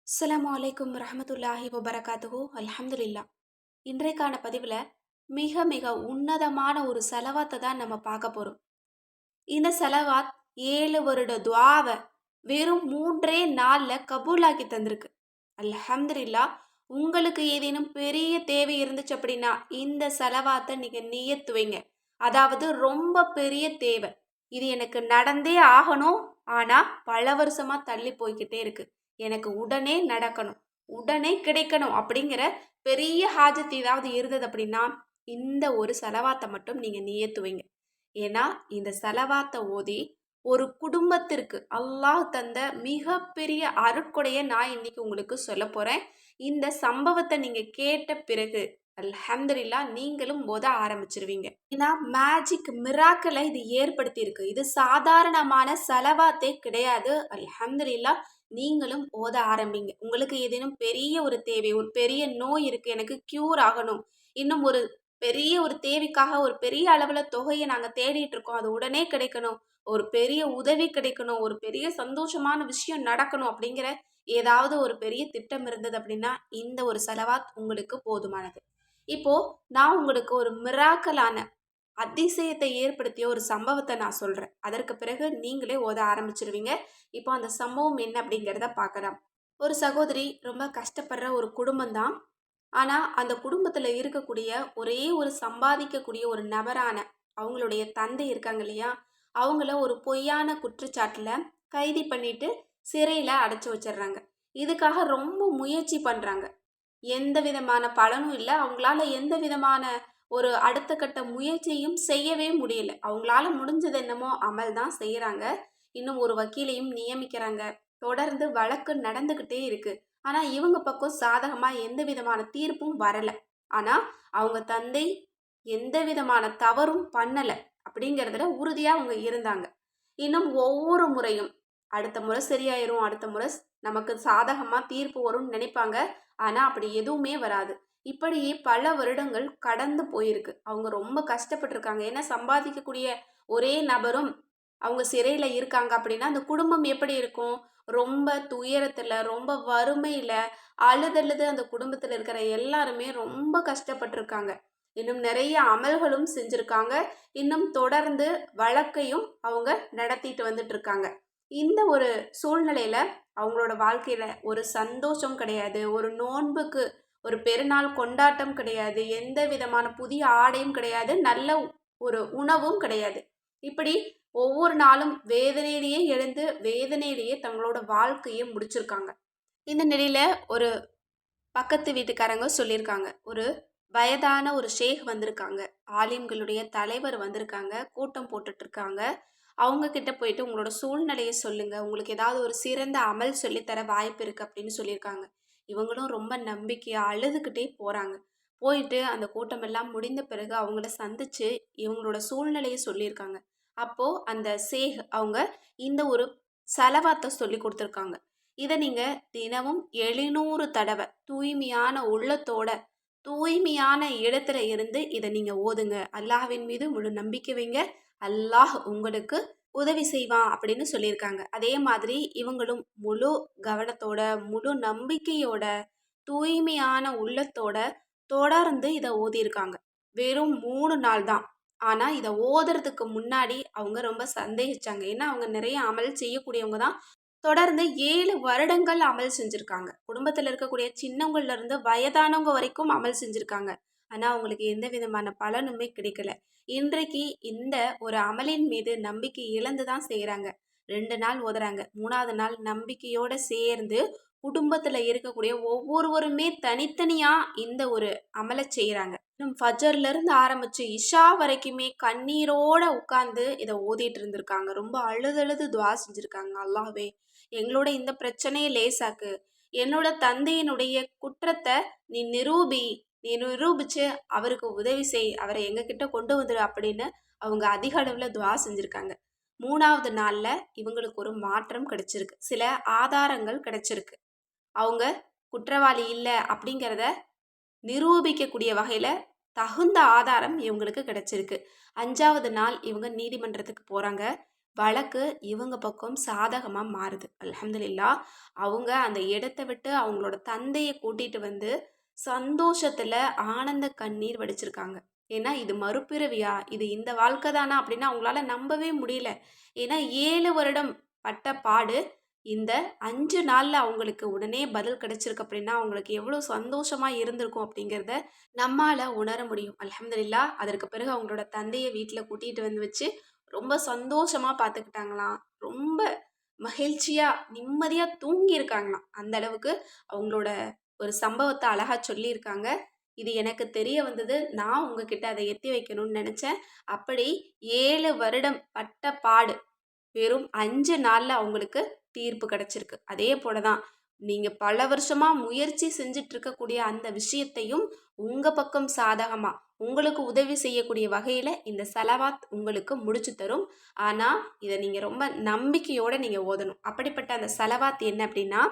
அஸ்ஸலாமு அலைக்கும் வரஹ்மத்துல்லாஹி வபரகாத்துஹு அல்ஹம்துலில்லா. இன்றைக்கான பதிவில் மிக மிக உன்னதமான ஒரு செலவாத்தை தான் நம்ம பார்க்க போகிறோம். இந்த செலவாத் 7 வருட துஆவை வெறும் 3 நாளில் கபூலாக்கி தந்திருக்கு. அல்ஹம்துலில்லா. உங்களுக்கு ஏதேனும் பெரிய தேவை இருந்துச்சு அப்படின்னா இந்த செலவாத்தை நீங்கள் நியத்து வைங்க. அதாவது ரொம்ப பெரிய தேவை, இது எனக்கு நடந்தே ஆகணும், ஆனால் பல வருஷமாக தள்ளி போய்கிட்டே இருக்கு, எனக்கு உடனே நடக்கணும், உடனே கிடைக்கணும் அப்படிங்கிற பெரிய ஹாஜத் ஏதாவது இருந்தது அப்படின்னா இந்த ஒரு செலவாத்தை மட்டும் நீங்கள் நியத்து வைங்க. ஏன்னா இந்த செலவாத்தை ஓதி ஒரு குடும்பத்திற்கு அல்லாஹ் தந்த மிகப்பெரிய அருட்கொடையை நான் இன்னைக்கு உங்களுக்கு சொல்ல போறேன். இந்த சம்பவத்தை நீங்க கேட்ட பிறகு அல்ஹம்துலில்லா நீங்களும் ஓத ஆரம்பிச்சிருவீங்க. ஏன்னா மேஜிக் மிராக்கலை இது ஏற்படுத்தி இருக்கு. இது சாதாரணமான செலவாத்தே கிடையாது. அல்ஹம்துலில்லா நீங்களும் ஓத ஆரம்பிங்க. உங்களுக்கு ஏதேனும் பெரிய ஒரு தேவை, ஒரு பெரிய நோய் இருக்கு, எனக்கு கியூர் ஆகணும், இன்னும் ஒரு பெரிய ஒரு தேவைக்காக ஒரு பெரிய அளவுல தொகையை நாங்க தேடிட்டு இருக்கோம், அது உடனே கிடைக்கணும், ஒரு பெரிய உதவி கிடைக்கணும், ஒரு பெரிய சந்தோஷமான விஷயம் நடக்கணும் அப்படிங்கிற ஏதாவது ஒரு பெரிய திட்டம் இருந்தது அப்படின்னா இந்த ஒரு செலவாத் உங்களுக்கு போதுமானது. இப்போ நான் உங்களுக்கு ஒரு மிராக்கலான அதிசயத்தை ஏற்படுத்திய ஒரு சம்பவத்தை நான் சொல்றேன். அதற்கு பிறகு நீங்களே ஓத ஆரம்பிச்சிருவீங்க. இப்போ அந்த சம்பவம் என்ன அப்படிங்கிறத பார்க்கலாம். ஒரு சகோதரி ரொம்ப கஷ்டப்படுற ஒரு குடும்பம் தான். ஆனா அந்த குடும்பத்துல இருக்கக்கூடிய ஒரே ஒரு சம்பாதிக்கக்கூடிய ஒரு நபரான அவங்களுடைய தந்தை இருக்காங்க இல்லையா, அவங்கள ஒரு பொய்யான குற்றச்சாட்டுல கைது பண்ணிட்டு சிறையில அடைச்சு வச்சிடுறாங்க. இதுக்காக ரொம்ப முயற்சி பண்றாங்க. எந்த விதமான பலனும் இல்ல. அவங்களால எந்த விதமான ஒரு அடுத்த கட்ட முயற்சியும் செய்யவே முடியல. அவங்களால முடிஞ்சது என்னமோ அமல் தான் செய்யறாங்க. இன்னும் ஒரு வக்கீலையும் நியமிக்கிறாங்க. தொடர்ந்து வழக்கு நடந்துகிட்டே இருக்கு. ஆனா இவங்க பக்கம் சாதகமா எந்த விதமான தீர்ப்பும் வரல. ஆனா அவங்க தந்தை எந்த விதமான தவறும் பண்ணல அப்படிங்கிறதுல உறுதியா அவங்க இருந்தாங்க. இன்னும் ஒவ்வொரு முறையும் அடுத்த முறை சரியாயிரும், அடுத்த முறை நமக்கு சாதகமா தீர்ப்பு வரும்னு நினைப்பாங்க. ஆனா அப்படி எதுவுமே வராது. இப்படியே பல வருடங்கள் கடந்து போயிருக்கு. அவங்க ரொம்ப கஷ்டப்பட்டிருக்காங்க. ஏன்னா சம்பாதிக்கக்கூடிய ஒரே நபரும் அவங்க சிறையில இருக்காங்க அப்படின்னா அந்த குடும்பம் எப்படி இருக்கும்? ரொம்ப துயரத்துல, ரொம்ப வறுமையில அழுதழுது அந்த குடும்பத்துல இருக்கிற எல்லாருமே ரொம்ப கஷ்டப்பட்டிருக்காங்க. இன்னும் நிறைய அமல்களும் செஞ்சிருக்காங்க. இன்னும் தொடர்ந்து வழக்கையும் அவங்க நடத்திட்டு வந்துட்டு இருக்காங்க. இந்த ஒரு சூழ்நிலையில அவங்களோட வாழ்க்கையில ஒரு சந்தோஷம் கிடையாது, ஒரு நோன்புக்கு ஒரு பெருநாள் கொண்டாட்டம் கிடையாது, எந்த விதமான புதிய ஆடையும் கிடையாது, நல்ல ஒரு உணவும் கிடையாது. இப்படி ஒவ்வொரு நாளும் வேதனையிலேயே எழுந்து வேதனையிலேயே தங்களோட வாழ்க்கையை முடிச்சிருக்காங்க. இந்த நிலையில ஒரு பக்கத்து வீட்டுக்காரங்க சொல்லியிருக்காங்க, ஒரு வயதான ஒரு ஷேக் வந்திருக்காங்க, ஆலிம்களுடைய தலைவர் வந்திருக்காங்க, கூட்டம் போட்டுட்டு இருக்காங்க, அவங்க கிட்ட போயிட்டு உங்களோட சூழ்நிலையை சொல்லுங்க, உங்களுக்கு ஏதாவது ஒரு சிறந்த அமல் சொல்லித்தர வாய்ப்பு இருக்கு அப்படின்னு சொல்லியிருக்காங்க. இவங்களும் ரொம்ப நம்பிக்கையா அழுதுகிட்டே போறாங்க. போயிட்டு அந்த கூட்டம் எல்லாம் முடிந்த பிறகு அவங்கள சந்திச்சு இவங்களோட சூழ்நிலையை சொல்லியிருக்காங்க. அப்போ அந்த ஷேக் அவங்க இந்த ஒரு செலவாத்தை சொல்லி கொடுத்துருக்காங்க. இதை நீங்க தினமும் 700 தடவை தூய்மையான உள்ளத்தோட தூய்மையான இடத்துல இருந்து இதை நீங்க ஓதுங்க. அல்லாஹ்வின் மீது முழு நம்பிக்கை வைங்க, அல்லாஹ் உங்களுக்கு உதவி செய்வான் அப்படின்னு சொல்லியிருக்காங்க. அதே மாதிரி இவங்களும் முழு கவனத்தோட முழு நம்பிக்கையோட தூய்மையான உள்ளத்தோட தொடர்ந்து இதை ஓதியிருக்காங்க. வெறும் 3 நாள் தான். ஆனா இதை ஓதுறதுக்கு முன்னாடி அவங்க ரொம்ப சந்தேகிச்சாங்க. ஏன்னா அவங்க நிறைய அமல் செய்யக்கூடியவங்க தான். தொடர்ந்து 7 வருடங்கள் அமல் செஞ்சிருக்காங்க. குடும்பத்துல இருக்கக்கூடிய சின்னவங்கள்ல இருந்து வயதானவங்க வரைக்கும் அமல் செஞ்சிருக்காங்க. ஆனா அவங்களுக்கு எந்த விதமான பலனுமே கிடைக்கல. இன்றைக்கு இந்த ஒரு அமலின் மீது நம்பிக்கை இழந்து தான் செய்றாங்க. 2 நாள் ஓதுறாங்க. 3வது நாள் நம்பிக்கையோட சேர்ந்து குடும்பத்துல இருக்கக்கூடிய ஒவ்வொருவருமே தனித்தனியா இந்த ஒரு அமல செய்றாங்க. ஃபஜர்ல இருந்து ஆரம்பிச்சு இஷா வரைக்குமே கண்ணீரோட உட்கார்ந்து இதை ஓதிட்டு இருந்திருக்காங்க. ரொம்ப அழுது அழுது துவா செஞ்சிருக்காங்க. அல்லாஹ்வே எங்களோட இந்த பிரச்சனையை லேசாக்கு, என்னோட தந்தையினுடைய குற்றத்தை நீ நிரூபி, நீ நிரூபிச்சு அவருக்கு உதவி செய், அவரை எங்ககிட்ட கொண்டு வந்துரு அப்படின்னு அவங்க அதிக அளவில் துவா செஞ்சுருக்காங்க. 3வது நாளில் இவங்களுக்கு ஒரு மாற்றம் கிடைச்சிருக்கு, சில ஆதாரங்கள் கிடைச்சிருக்கு. அவங்க குற்றவாளி இல்லை அப்படிங்கிறத நிரூபிக்கக்கூடிய வகையில் தகுந்த ஆதாரம் இவங்களுக்கு கிடைச்சிருக்கு. 5வது நாள் இவங்க நீதிமன்றத்துக்கு போகிறாங்க. வழக்கு இவங்க பக்கம் சாதகமா மாறுது. அல்ஹம்துலில்லாஹ். அவங்க அந்த இடத்த விட்டு அவங்களோட தந்தைய கூட்டிட்டு வந்து சந்தோஷத்துல ஆனந்த கண்ணீர் வடிச்சிருக்காங்க. ஏன்னா, இது மறுபிறவியா? இது இந்த வாழ்க்கை தானா? அப்படின்னு அவங்களால நம்பவே முடியல. ஏன்னா 7 வருடம் பட்ட பாடு, இந்த 5 நாள்ல அவங்களுக்கு உடனே பதில் கிடைச்சிருக்கு அப்படின்னா, அவங்களுக்கு எவ்வளோ சந்தோஷமா இருந்திருக்கும் அப்படிங்கிறத நம்மால உணர முடியும். அல்ஹம்துலில்லாஹ். அதற்கு பிறகு அவங்களோட தந்தைய வீட்ல கூட்டிட்டு வந்து வச்சு, ரொம்ப சந்தோஷமா பார்த்துக்கிட்டாங்களாம். ரொம்ப மகிழ்ச்சியா, நிம்மதியா தூங்கியிருக்காங்களாம். அந்த அளவுக்கு அவங்களோட ஒரு சம்பவத்த அழகா சொல்லியிருக்காங்க. இது எனக்கு தெரிய வந்தது. நான் உங்ககிட்ட அத எத்தி வைக்கணும்னு நெனச்சேன். அப்படி 7 வருடம் பட்ட பாடு, வெறும் 5 நாள்ல அவங்களுக்கு தீர்ப்பு கிடைச்சிருக்கு. அதே போல தான், நீங்க பல வருஷமா முயற்சி செஞ்சுட்டு இருக்கக்கூடிய அந்த விஷயத்தையும், உங்க பக்கம் சாதகமா, உங்களுக்கு உதவி செய்யக்கூடிய வகையில இந்த செலவாத் உங்களுக்கு முடிச்சு தரும். ஆனா, இத நீங்க ரொம்ப நம்பிக்கையோட நீங்க ஓதணும். அப்படிப்பட்ட அந்த செலவாத் என்ன அப்படின்னா,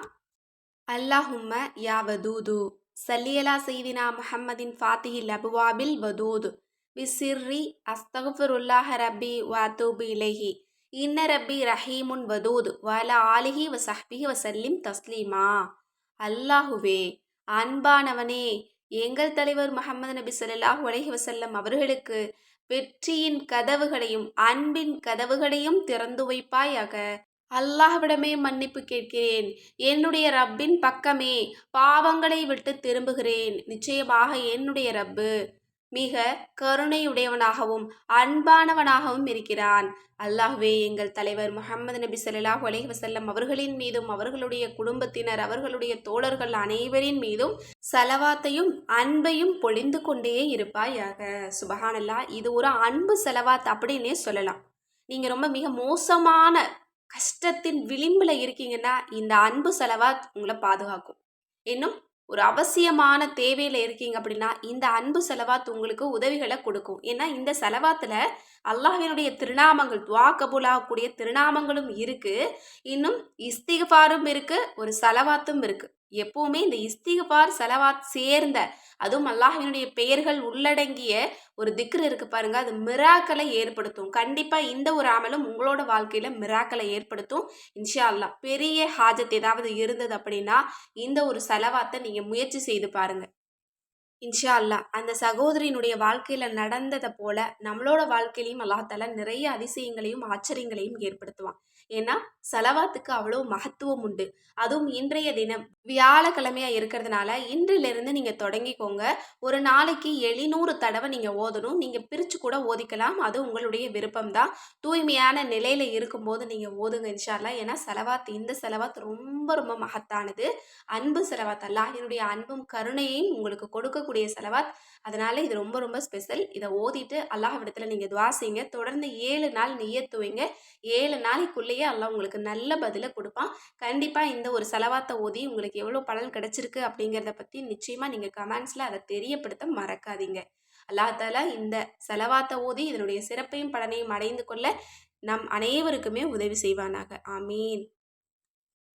அல்லாஹும்ம யா வதூது சல்லி அலா சையிதினா முஹம்மதின் ஃபாத்திஹில் அபுவாபில் வதூது பிசிர்ரி அஸ்தகுஃபிருல்லாஹ ரப்பி வ அத்தூபு இலைஹி இன்ன ரப்பி ரஹீமுன் வதூது வல ஆலிஹி வ சஹ்பிஹி வசல்லிம் தஸ்லீமா. அல்லாஹுவே, அன்பானவனே, எங்கள் தலைவர் முஹம்மது நபி ஸல்லல்லாஹு அலைஹி வஸல்லம் அவர்களுக்கு வெற்றியின் கதவுகளையும் அன்பின் கதவுகளையும் திறந்து வைப்பாயாக. அல்லாஹ்விடமே மன்னிப்பு கேட்கிறேன். என்னுடைய ரப்பின் பக்கமே பாவங்களை விட்டு திரும்புகிறேன். நிச்சயமாக என்னுடைய ரப்பு மிக கருணையுடையவனாகவும் அன்பானவனாகவும் இருக்கிறான். அல்லாஹ்வே, எங்கள் தலைவர் முஹம்மது நபி ஸல்லல்லாஹு அலைஹி வஸல்லம் அவர்களின் மீதும் அவர்களுடைய குடும்பத்தினர் அவர்களுடைய தோழர்கள் அனைவரின் மீதும் ஸலவாத்தையும் அன்பையும் பொழிந்து கொண்டே இருப்பாயாக. சுபஹானல்லாஹ். இது ஒரு அன்பு ஸலவாத் அப்படின்னே சொல்லலாம். நீங்க ரொம்ப மிக மோசமான கஷ்டத்தின் விளிம்புல இருக்கீங்கன்னா, இந்த அன்பு செலவாத் உங்கள பாதுகாக்கும். இன்னும் ஒரு அவசியமான தேவையில இருக்கீங்க அப்படின்னா, இந்த அன்பு செலவாத் உங்களுக்கு உதவிகள கொடுக்கும். ஏன்னா, இந்த செலவாத்துல அல்லாஹ்வினுடைய திருநாமங்கள், துஆ கபூலாகக்கூடிய திருநாமங்களும் இருக்கு. இன்னும் இஸ்திக்ஃபாரும் இருக்கு, ஒரு செலவாத்தும் இருக்கு. எப்பவுமே இந்த இஸ்திக்ஃபார், செலவாத் சேர்ந்த, அதுவும் அல்லாஹ்வினுடைய பெயர்கள் உள்ளடங்கிய ஒரு திக்ர் இருக்கு பாருங்க, அது மிராக்கலை ஏற்படுத்தும். கண்டிப்பா இந்த ஒரு அமலும் உங்களோட வாழ்க்கையில மிராக்கலை ஏற்படுத்தும். இன்ஷா அல்லாஹ். பெரிய ஹாஜத் ஏதாவது இருந்தது அப்படின்னா, இந்த ஒரு செலவாத்த நீங்க முயற்சி செய்து பாருங்க. இன்ஷா அல்லாஹ். அந்த சகோதரியினுடைய வாழ்க்கையில நடந்தத போல, நம்மளோட வாழ்க்கையிலயும் அல்லாஹ் தஆலா நிறைய அதிசயங்களையும், ஆச்சரியங்களையும் ஏற்படுத்துவான். ஏன்னா, ஸலவாத்துக்கு அவ்வளோ மகத்துவம் உண்டு. அதுவும் இன்றைய தினம் வியாழக்கிழமையா இருக்கிறதுனால, இன்றிலிருந்து நீங்க தொடங்கிக்கோங்க. ஒரு நாளைக்கு 700 தடவ நீங்க ஓதணும். நீங்க பிரிச்சு கூட ஓதிக்கலாம். அது உங்களுடைய விருப்பம் தான். தூய்மையான நிலையில இருக்கும்போது நீங்க ஓதுங்க இன்ஷா அல்லாஹ். ஏன்னா, ஸலவாத், இந்த ஸலவாத் ரொம்ப ரொம்ப மகத்தானது. அன்பு செலவாத், அல்லாஹ்வினுடைய அன்பும் கருணையையும் உங்களுக்கு கொடுக்கக்கூடிய செலவாத். அதனால இது ரொம்ப ரொம்ப ஸ்பெஷல். இதை ஓதிட்டு அல்லாஹ்விடத்துல நீங்க துஆ செய்யுங்க. தொடர்ந்து 7 நாள் நிய்யத் வைங்க. 7 நாளைக்குள்ளேயே அல்லாஹ் உங்களுக்கு நல்ல பதில கொடுப்பான். கண்டிப்பா இந்த ஒரு செலவாத்த ஓதி உங்களுக்கு எவ்வளோ பலன் கிடைச்சிருக்கு அப்படிங்கிறத பத்தி நிச்சயமா நீங்க கமெண்ட்ஸ்ல அதை தெரியப்படுத்த மறக்காதீங்க. அல்லாஹ் தஆலா இந்த செலவாத்த ஓதி இதனுடைய சிறப்பையும் பலனையும் அடைந்து கொள்ள நம் அனைவருக்குமே உதவி செய்வானாக. ஆமீன்.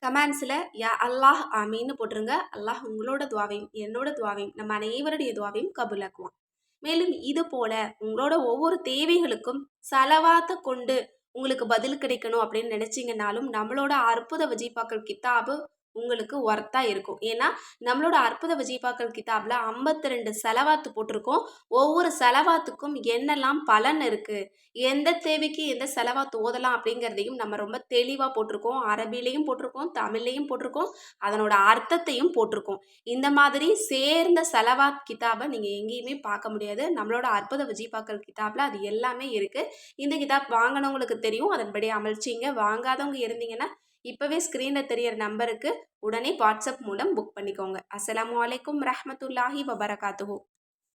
கமெண்ட்ஸில் யா அல்லாஹ் ஆமீன்னு போட்டுருங்க. அல்லாஹ் உங்களோட துவாவையும் என்னோட துவாவையும் நம்ம அனைவருடைய துவாவையும் கபூலாக்குவான். மேலும் இது போல உங்களோட ஒவ்வொரு தேவைகளுக்கும் ஸலவாத்த கொண்டு உங்களுக்கு பதில் கிடைக்கணும் அப்படின்னு நினைச்சீங்கன்னாலும், நம்மளோட அற்புத வஜீபாக்கள் கித்தாபு உங்களுக்கு ஒர்த்தா இருக்கும். ஏன்னா, நம்மளோட அற்புத வஜீபாக்கள் கித்தாப்ல 52 செலவாத்து போட்டிருக்கோம். ஒவ்வொரு செலவாத்துக்கும் என்னெல்லாம் பலன் இருக்கு, எந்த தேவைக்கு எந்த செலவாத்து ஓதலாம் அப்படிங்கிறதையும் நம்ம ரொம்ப தெளிவா போட்டிருக்கோம். அரபிலையும் போட்டிருக்கோம், தமிழ்லையும் போட்டிருக்கோம், அதனோட அர்த்தத்தையும் போட்டிருக்கோம். இந்த மாதிரி சேர்ந்த செலவாத் கிதாப நீங்க எங்கேயுமே பார்க்க முடியாது. நம்மளோட அற்புத வஜீபாக்கள் கிதாப்ல அது எல்லாமே இருக்கு. இந்த கிதாப் வாங்கினவங்களுக்கு தெரியும். அதன்படி அமல் செய்யுங்க. வாங்காதவங்க இருந்தீங்கன்னா, இப்பவே ஸ்க்ரீன்ல தெரியற நம்பருக்கு உடனே வாட்ஸ்அப் மூலம் புக் பண்ணிக்கோங்க. அஸ்ஸலாமு அலைக்கும் ரஹ்மத்துல்லாஹி வபரகாத்துஹு.